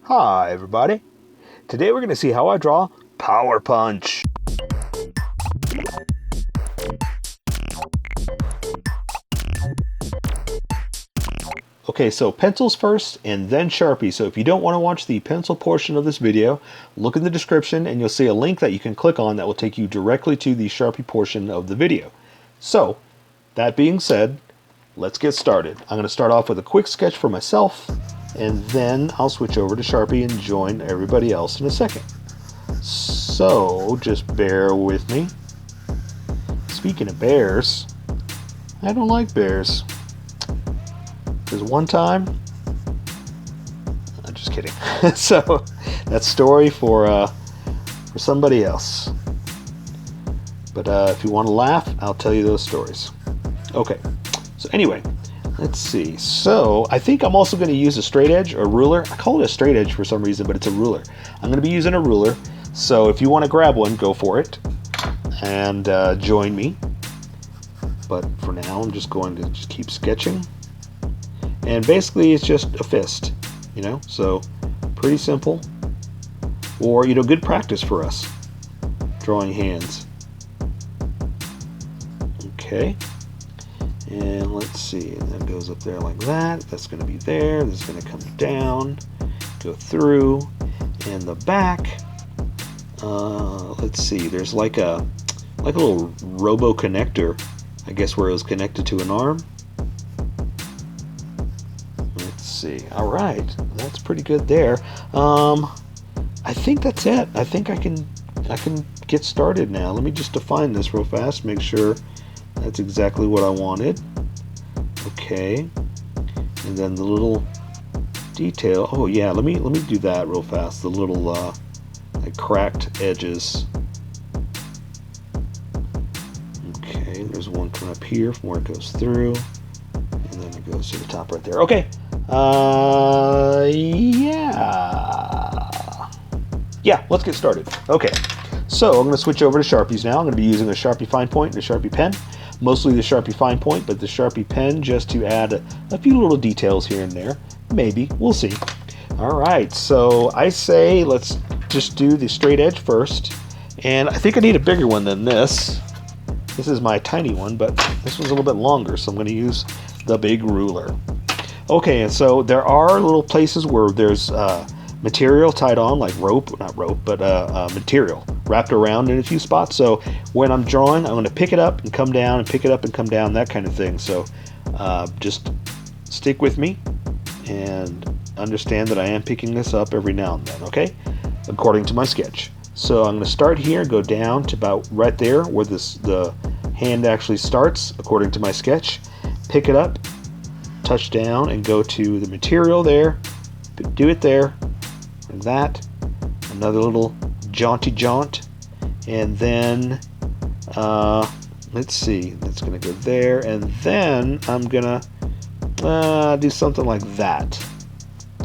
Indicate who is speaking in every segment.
Speaker 1: Hi everybody. Today we're going to see how I draw Power Punch. Okay, so pencils first and then Sharpie. So if you don't want to watch the pencil portion of this video, look in the description and you'll see a link that you can click on that will take you directly to the Sharpie portion of the video. So, that being said, let's get started. I'm going to start off with a quick sketch for myself, and then I'll switch over to Sharpie and join everybody else in a second. So, just bear with me. Speaking of bears, I don't like bears. Because one time, I'm just kidding. So, that's story for somebody else. But if you want to laugh, I'll tell you those stories. Okay, so anyway, let's see. So I think I'm also going to use a straight edge or ruler. I call it a straight edge for some reason, but it's a ruler. I'm going to be using a ruler. So if you want to grab one, go for it and join me. But for now, I'm just going to just keep sketching. And basically, it's just a fist, you know, so pretty simple. Or, you know, good practice for us, drawing hands. Okay. And let's see, and that goes up there like that. That's going to be there. This is going to come down, go through, and the back. Let's see. There's like a little robo connector, I guess, where it was connected to an arm. Let's see. All right, that's pretty good there. I think that's it. I think I can get started now. Let me just define this real fast. Make sure that's exactly what I wanted. Okay, and then the little detail. Oh yeah, let me do that real fast. The little like cracked edges. Okay, there's one coming up here from where it goes through, and then it goes to the top right there. Okay, yeah, let's get started. Okay, so I'm going to switch over to Sharpies now. I'm going to be using a Sharpie fine point and a Sharpie pen. Mostly the Sharpie fine point, but the Sharpie pen just to add a few little details here and there. Maybe. We'll see. Alright, so I say let's just do the straight edge first. And I think I need a bigger one than this. This is my tiny one, but this one's a little bit longer, so I'm going to use the big ruler. Okay, and so there are little places where there's material tied on, like rope, not rope, but material wrapped around in a few spots. So when I'm drawing, I'm going to pick it up and come down and pick it up and come down, that kind of thing. So just stick with me and understand that I am picking this up every now and then, okay? According to my sketch. So I'm going to start here, go down to about right there where the hand actually starts, according to my sketch. Pick it up, touch down, and go to the material there. Do it there, like that. Another little jaunty jaunt, and then let's see, that's gonna go there, and then I'm gonna do something like that,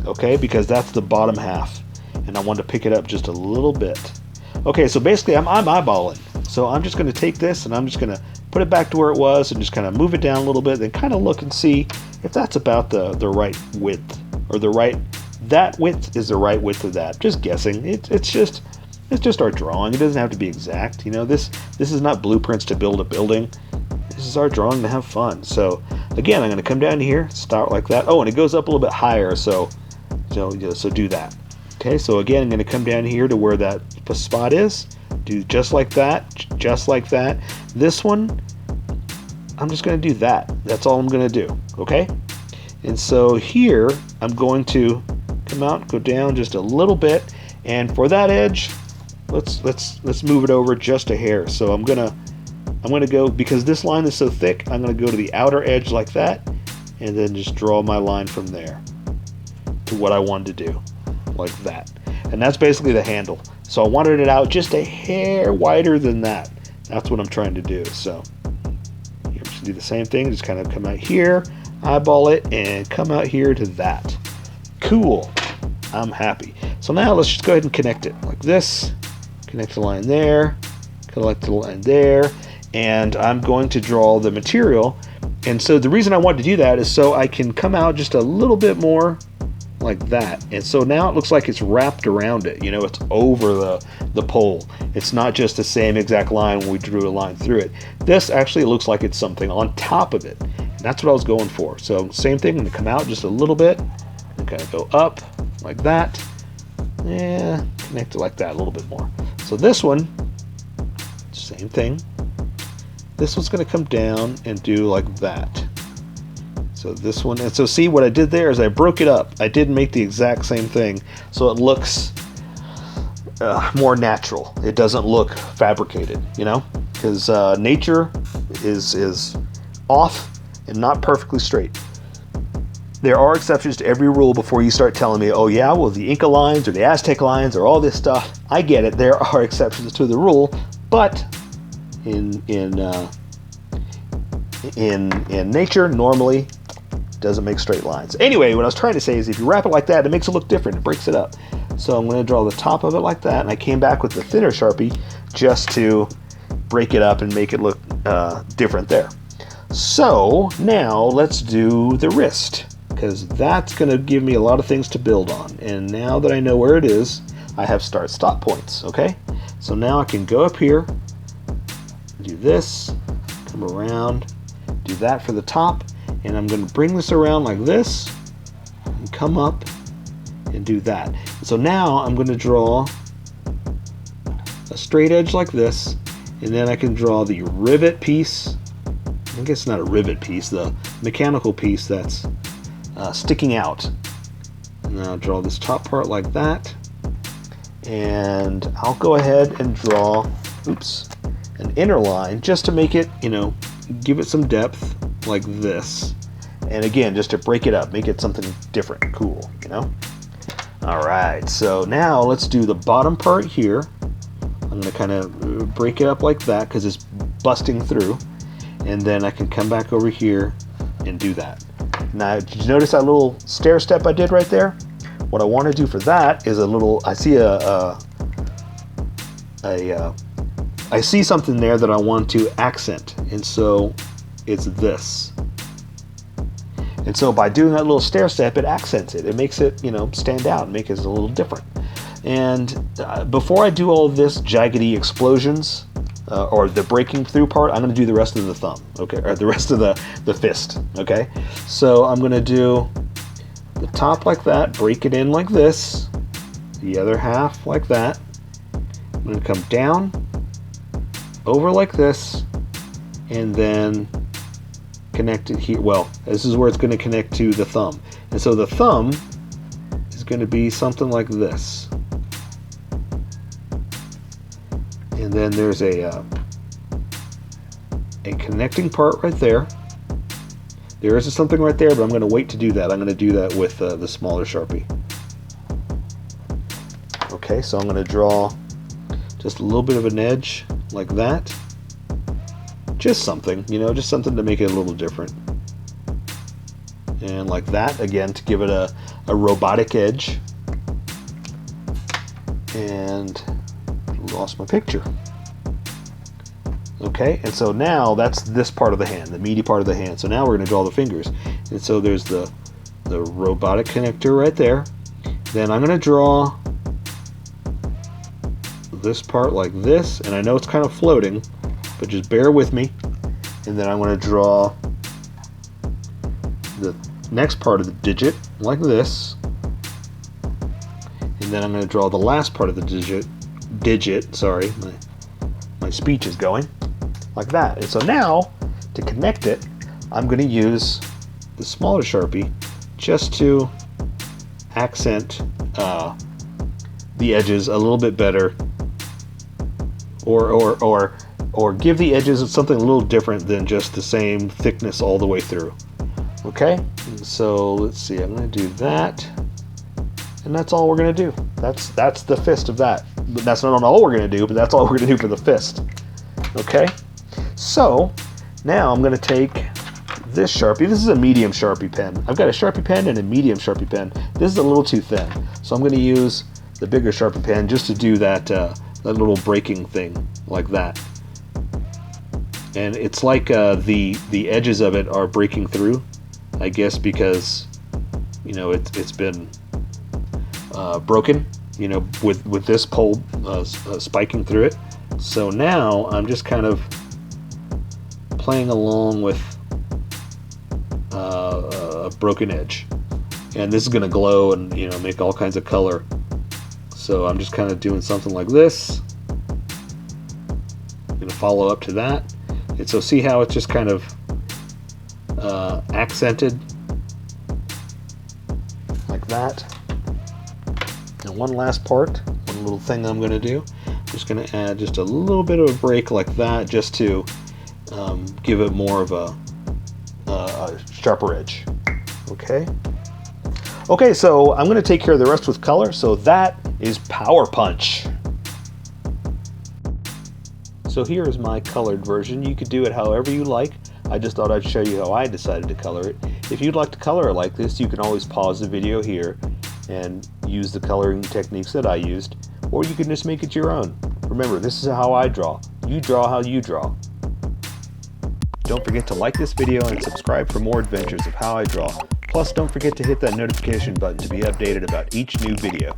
Speaker 1: okay, because that's the bottom half and I want to pick it up just a little bit. Okay, so basically I'm eyeballing, so I'm just gonna take this and I'm just gonna put it back to where it was and just kind of move it down a little bit, then kind of look and see if that's about the right width, or that width is the right width of that. Just guessing. It's just our drawing. It doesn't have to be exact. You know, this is not blueprints to build a building. This is our drawing to have fun. So again, I'm going to come down here, start like that. Oh, and it goes up a little bit higher. So do that. Okay. So again, I'm going to come down here to where that spot is. Do just like that. Just like that. This one, I'm just going to do that. That's all I'm going to do. Okay. And so here, I'm going to come out, go down just a little bit, and for that edge, let's move it over just a hair. So I'm gonna go, because this line is so thick, I'm gonna go to the outer edge like that, and then just draw my line from there to what I wanted to do, like that. And that's basically the handle. So I wanted it out just a hair wider than that. That's what I'm trying to do. So here, just do the same thing. Just kind of come out here, eyeball it, and come out here to that. Cool. I'm happy. So now let's just go ahead and connect it like this. Connect the line there, connect the line there, and I'm going to draw the material. And so the reason I want to do that is so I can come out just a little bit more like that. And so now it looks like it's wrapped around it. You know, it's over the pole. It's not just the same exact line when we drew a line through it. This actually looks like it's something on top of it. And that's what I was going for. So same thing, I'm gonna come out just a little bit. I'm gonna go up like that. Yeah, connect it like that a little bit more. So this one, same thing. This one's going to come down and do like that. So this one, and so see what I did there is I broke it up. I didn't make the exact same thing, so it looks more natural. It doesn't look fabricated, you know, because nature is off and not perfectly straight. There are exceptions to every rule before you start telling me, oh yeah, well the Inca lines or the Aztec lines or all this stuff. I get it. There are exceptions to the rule, but in nature, normally doesn't make straight lines. Anyway, what I was trying to say is if you wrap it like that, it makes it look different. It breaks it up. So I'm going to draw the top of it like that, and I came back with the thinner Sharpie just to break it up and make it look different there. So now let's do the wrist, because that's going to give me a lot of things to build on. And now that I know where it is, I have start-stop points, okay? So now I can go up here, do this, come around, do that for the top, and I'm going to bring this around like this, and come up and do that. So now I'm going to draw a straight edge like this, and then I can draw the rivet piece. I guess it's not a rivet piece, the mechanical piece that's sticking out. And then I'll draw this top part like that, and I'll go ahead and draw, oops, an inner line just to make it, you know, give it some depth like this. And again, just to break it up, make it something different, cool, you know? All right, so now let's do the bottom part here. I'm gonna kind of break it up like that because it's busting through. And then I can come back over here and do that. Now, did you notice that little stair step I did right there? What I want to do for that is a little, I see I see something there that I want to accent, and so it's this. And so by doing that little stair step, it accents it. It makes it, you know, stand out and make it a little different. And before I do all of this jaggedy explosions, or the breaking through part, I'm going to do the rest of the thumb, okay, or the rest of the fist, okay? So I'm going to do the top like that, break it in like this, the other half like that. I'm going to come down, over like this, and then connect it here. Well, this is where it's going to connect to the thumb. And so the thumb is going to be something like this. And then there's a connecting part right there. There is something right there, but I'm going to wait to do that. I'm going to do that with the smaller Sharpie. Okay, so I'm going to draw just a little bit of an edge like that. Just something, you know, just something to make it a little different. And like that, again, to give it a robotic edge. And lost my picture. Okay, and so now that's this part of the hand, the meaty part of the hand. So now we're going to draw the fingers. And so there's the robotic connector right there. Then I'm going to draw this part like this, and I know it's kind of floating, but just bear with me. And then I'm going to draw the next part of the digit like this. And then I'm going to draw the last part of the digit, sorry, my speech is going, like that. And so now, to connect it, I'm going to use the smaller Sharpie just to accent the edges a little bit better, or give the edges something a little different than just the same thickness all the way through. Okay, and so let's see, I'm going to do that. And that's all we're going to do. That's the fist of that. But that's not all we're going to do, but that's all we're going to do for the fist. Okay? So, now I'm going to take this Sharpie. This is a medium Sharpie pen. I've got a Sharpie pen and a medium Sharpie pen. This is a little too thin. So I'm going to use the bigger Sharpie pen just to do that, that little breaking thing, like that. And it's like the edges of it are breaking through, I guess, because, you know, it's been broken, you know, with this pole spiking through it. So now I'm just kind of playing along with a broken edge, and this is going to glow and, you know, make all kinds of color. So I'm just kind of doing something like this. I'm going to follow up to that, and so see how it's just kind of accented like that. And one last part, one little thing I'm going to do, I'm just going to add just a little bit of a break like that, just to give it more of a sharper edge. Okay, so I'm going to take care of the rest with color. So that is Power Punch. So here is my colored version. You could do it however you like. I just thought I'd show you how I decided to color it. If you'd like to color it like this, you can always pause the video here and use the coloring techniques that I used, or you can just make it your own. Remember, this is how I draw. You draw how you draw. Don't forget to like this video and subscribe for more adventures of how I draw. Plus, don't forget to hit that notification button to be updated about each new video.